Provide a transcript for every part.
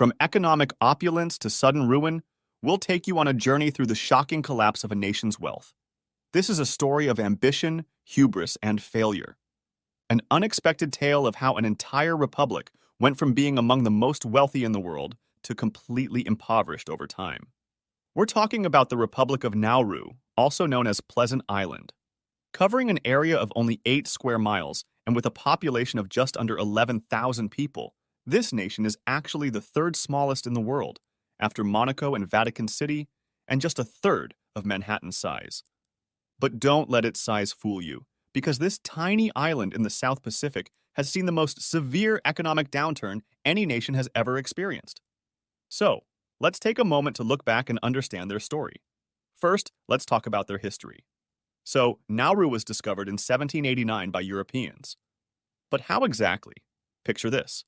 From economic opulence to sudden ruin, we'll take you on a journey through the shocking collapse of a nation's wealth. This is a story of ambition, hubris, and failure. An unexpected tale of how an entire republic went from being among the most wealthy in the world to completely impoverished over time. We're talking about the Republic of Nauru, also known as Pleasant Island. Covering an area of only 8 square miles and with a population of just under 11,000 people, this nation is actually the third smallest in the world, after Monaco and Vatican City, and just a third of Manhattan's size. But don't let its size fool you, because this tiny island in the South Pacific has seen the most severe economic downturn any nation has ever experienced. So, let's take a moment to look back and understand their story. First, let's talk about their history. So, Nauru was discovered in 1789 by Europeans. But how exactly? Picture this.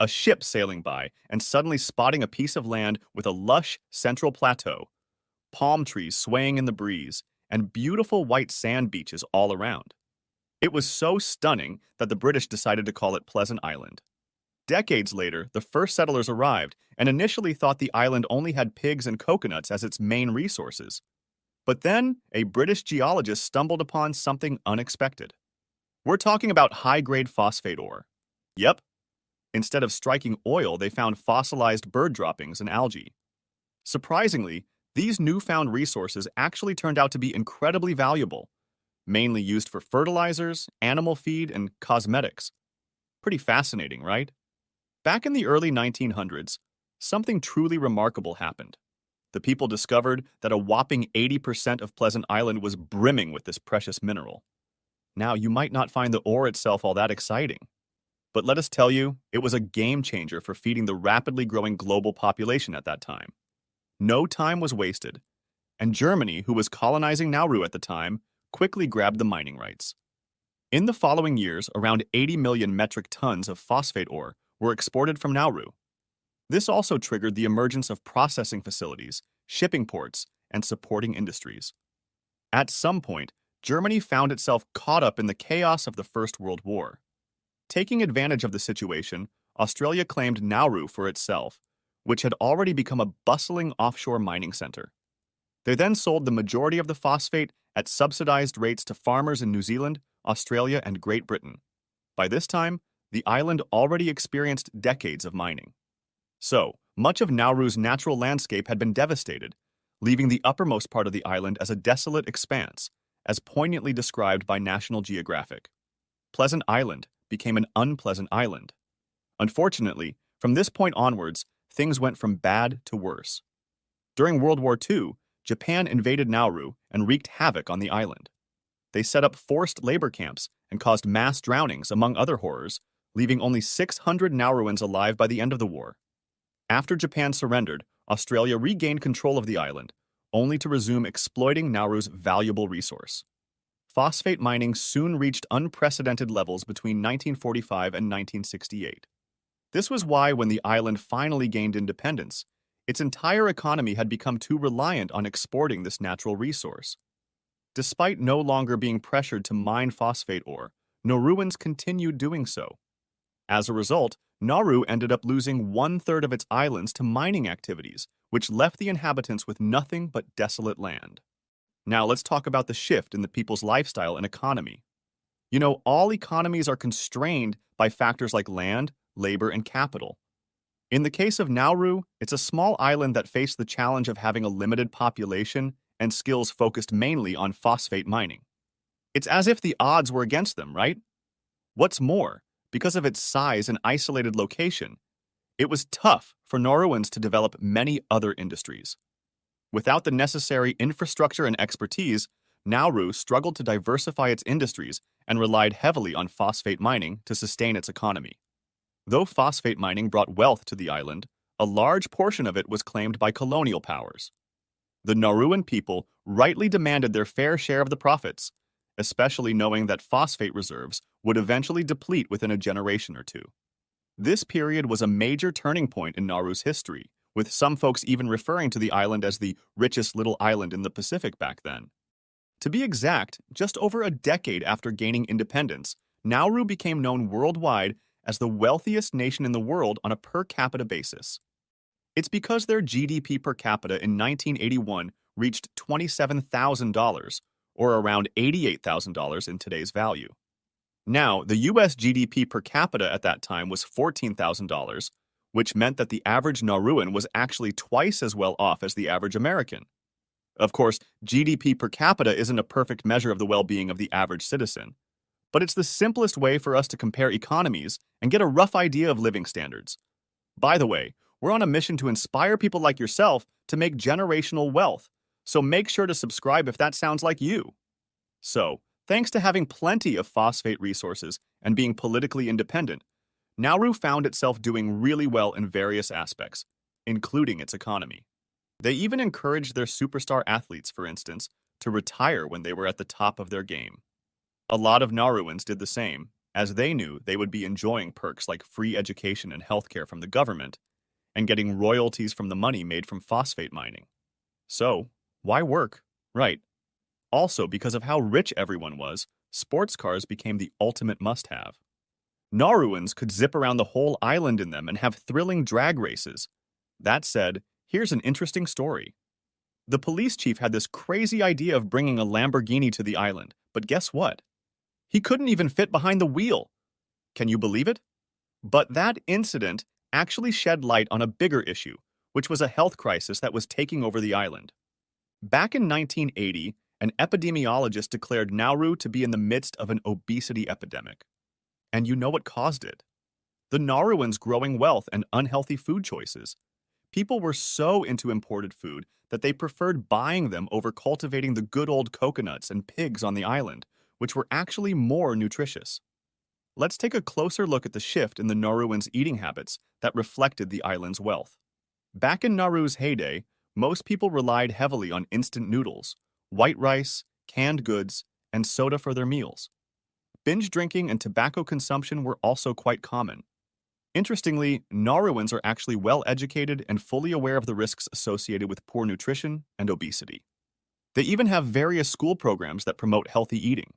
A ship sailing by and suddenly spotting a piece of land with a lush central plateau, palm trees swaying in the breeze, and beautiful white sand beaches all around. It was so stunning that the British decided to call it Pleasant Island. Decades later, the first settlers arrived and initially thought the island only had pigs and coconuts as its main resources. But then, a British geologist stumbled upon something unexpected. We're talking about high-grade phosphate ore. Yep. Instead of striking oil, they found fossilized bird droppings and algae. Surprisingly, these newfound resources actually turned out to be incredibly valuable, mainly used for fertilizers, animal feed, and cosmetics. Pretty fascinating, right? Back in the early 1900s, something truly remarkable happened. The people discovered that a whopping 80% of Pleasant Island was brimming with this precious mineral. Now, you might not find the ore itself all that exciting, but let us tell you, it was a game changer for feeding the rapidly growing global population at that time. No time was wasted, and Germany, who was colonizing Nauru at the time, quickly grabbed the mining rights. In the following years, around 80 million metric tons of phosphate ore were exported from Nauru. This also triggered the emergence of processing facilities, shipping ports, and supporting industries. At some point, Germany found itself caught up in the chaos of the First World War. Taking advantage of the situation, Australia claimed Nauru for itself, which had already become a bustling offshore mining center. They then sold the majority of the phosphate at subsidized rates to farmers in New Zealand, Australia, and Great Britain. By this time, the island already experienced decades of mining. So, much of Nauru's natural landscape had been devastated, leaving the uppermost part of the island as a desolate expanse, as poignantly described by National Geographic. Pleasant Island became an unpleasant island. Unfortunately, from this point onwards, things went from bad to worse. During World War II, Japan invaded Nauru and wreaked havoc on the island. They set up forced labor camps and caused mass drownings, among other horrors, leaving only 600 Nauruans alive by the end of the war. After Japan surrendered, Australia regained control of the island, only to resume exploiting Nauru's valuable resource. Phosphate mining soon reached unprecedented levels between 1945 and 1968. This was why, when the island finally gained independence, its entire economy had become too reliant on exporting this natural resource. Despite no longer being pressured to mine phosphate ore, Nauruans continued doing so. As a result, Nauru ended up losing 1/3 of its islands to mining activities, which left the inhabitants with nothing but desolate land. Now let's talk about the shift in the people's lifestyle and economy. You know, all economies are constrained by factors like land, labor, and capital. In the case of Nauru, it's a small island that faced the challenge of having a limited population and skills focused mainly on phosphate mining. It's as if the odds were against them, right? What's more, because of its size and isolated location, it was tough for Nauruans to develop many other industries. Without the necessary infrastructure and expertise, Nauru struggled to diversify its industries and relied heavily on phosphate mining to sustain its economy. Though phosphate mining brought wealth to the island, a large portion of it was claimed by colonial powers. The Nauruan people rightly demanded their fair share of the profits, especially knowing that phosphate reserves would eventually deplete within a generation or two. This period was a major turning point in Nauru's history, with some folks even referring to the island as the richest little island in the Pacific back then. To be exact, just over a decade after gaining independence, Nauru became known worldwide as the wealthiest nation in the world on a per capita basis. It's because their GDP per capita in 1981 reached $27,000, or around $88,000 in today's value. Now, the US GDP per capita at that time was $14,000, which meant that the average Nauruan was actually twice as well off as the average American. Of course, GDP per capita isn't a perfect measure of the well-being of the average citizen, but it's the simplest way for us to compare economies and get a rough idea of living standards. By the way, we're on a mission to inspire people like yourself to make generational wealth, so make sure to subscribe if that sounds like you. So, thanks to having plenty of phosphate resources and being politically independent, Nauru found itself doing really well in various aspects, including its economy. They even encouraged their superstar athletes, for instance, to retire when they were at the top of their game. A lot of Nauruans did the same, as they knew they would be enjoying perks like free education and healthcare from the government, and getting royalties from the money made from phosphate mining. So, why work? Right. Also, because of how rich everyone was, sports cars became the ultimate must-have. Nauruans could zip around the whole island in them and have thrilling drag races. That said, here's an interesting story. The police chief had this crazy idea of bringing a Lamborghini to the island, but guess what? He couldn't even fit behind the wheel. Can you believe it? But that incident actually shed light on a bigger issue, which was a health crisis that was taking over the island. Back in 1980, an epidemiologist declared Nauru to be in the midst of an obesity epidemic. And you know what caused it? The Nauruans' growing wealth and unhealthy food choices. People were so into imported food that they preferred buying them over cultivating the good old coconuts and pigs on the island, which were actually more nutritious. Let's take a closer look at the shift in the Nauruans' eating habits that reflected the island's wealth. Back in Nauru's heyday, most people relied heavily on instant noodles, white rice, canned goods, and soda for their meals. Binge drinking and tobacco consumption were also quite common. Interestingly, Nauruans are actually well-educated and fully aware of the risks associated with poor nutrition and obesity. They even have various school programs that promote healthy eating,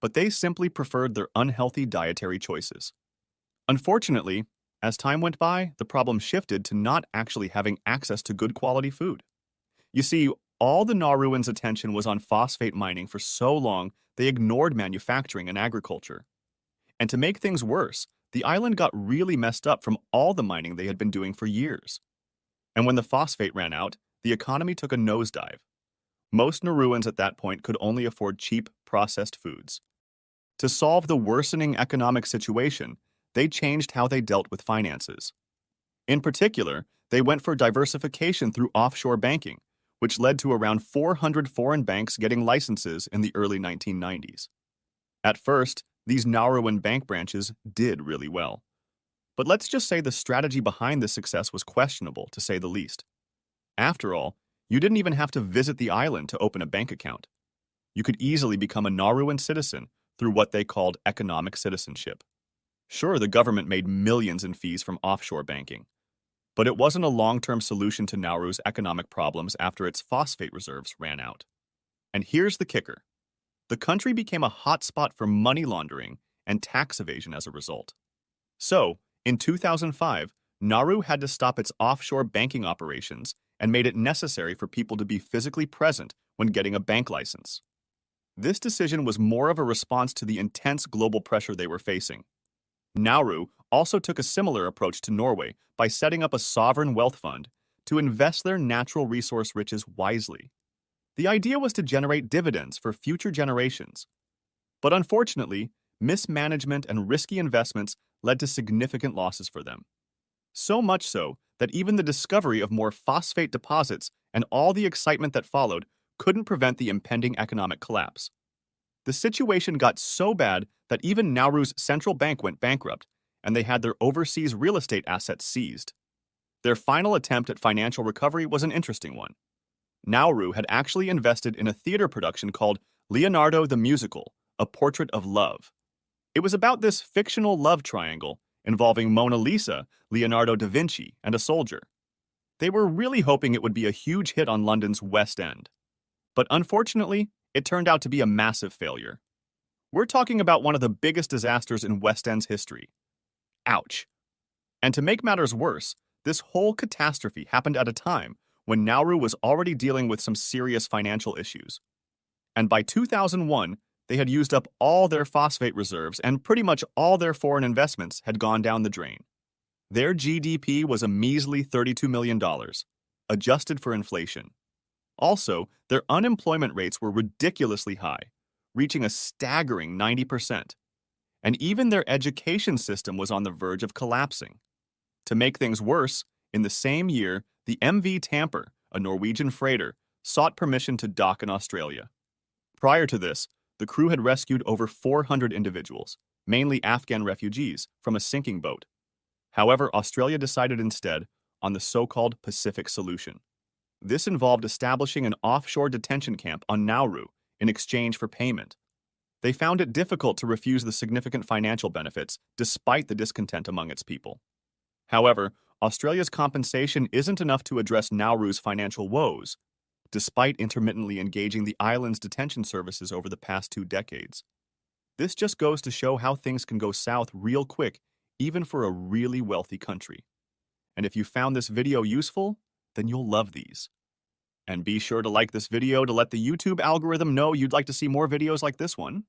but they simply preferred their unhealthy dietary choices. Unfortunately, as time went by, the problem shifted to not actually having access to good quality food. You see, all the Nauruans' attention was on phosphate mining for so long they ignored manufacturing and agriculture. And to make things worse, the island got really messed up from all the mining they had been doing for years. And when the phosphate ran out, the economy took a nosedive. Most Nauruans at that point could only afford cheap, processed foods. To solve the worsening economic situation, they changed how they dealt with finances. In particular, they went for diversification through offshore banking, which led to around 400 foreign banks getting licenses in the early 1990s. At first, these Nauruan bank branches did really well. But let's just say the strategy behind this success was questionable, to say the least. After all, you didn't even have to visit the island to open a bank account. You could easily become a Nauruan citizen through what they called economic citizenship. Sure, the government made millions in fees from offshore banking, but it wasn't a long-term solution to Nauru's economic problems after its phosphate reserves ran out. And here's the kicker. The country became a hotspot for money laundering and tax evasion as a result. So, in 2005, Nauru had to stop its offshore banking operations and made it necessary for people to be physically present when getting a bank license. This decision was more of a response to the intense global pressure they were facing. Nauru also took a similar approach to Norway by setting up a sovereign wealth fund to invest their natural resource riches wisely. The idea was to generate dividends for future generations. But unfortunately, mismanagement and risky investments led to significant losses for them. So much so that even the discovery of more phosphate deposits and all the excitement that followed couldn't prevent the impending economic collapse. The situation got so bad that even Nauru's central bank went bankrupt, and they had their overseas real estate assets seized. Their final attempt at financial recovery was an interesting one. Nauru had actually invested in a theater production called Leonardo the Musical, A Portrait of Love. It was about this fictional love triangle involving Mona Lisa, Leonardo da Vinci, and a soldier. They were really hoping it would be a huge hit on London's West End. But unfortunately, it turned out to be a massive failure. We're talking about one of the biggest disasters in West End's history. Ouch. And to make matters worse, This whole catastrophe happened at a time when Nauru was already dealing with some serious financial issues. And by 2001, they had used up all their phosphate reserves and pretty much all their foreign investments had gone down the drain. Their GDP was a measly $32 million, adjusted for inflation. Also, their unemployment rates were ridiculously high, reaching a staggering 90%. And even their education system was on the verge of collapsing. To make things worse, in the same year, the MV Tamper, a Norwegian freighter, sought permission to dock in Australia. Prior to this, the crew had rescued over 400 individuals, mainly Afghan refugees, from a sinking boat. However, Australia decided instead on the so-called Pacific Solution. This involved establishing an offshore detention camp on Nauru in exchange for payment. They found it difficult to refuse the significant financial benefits despite the discontent among its people. However, Australia's compensation isn't enough to address Nauru's financial woes, despite intermittently engaging the island's detention services over the past 2 decades. This just goes to show how things can go south real quick, even for a really wealthy country. And if you found this video useful, then you'll love these. And be sure to like this video to let the YouTube algorithm know you'd like to see more videos like this one.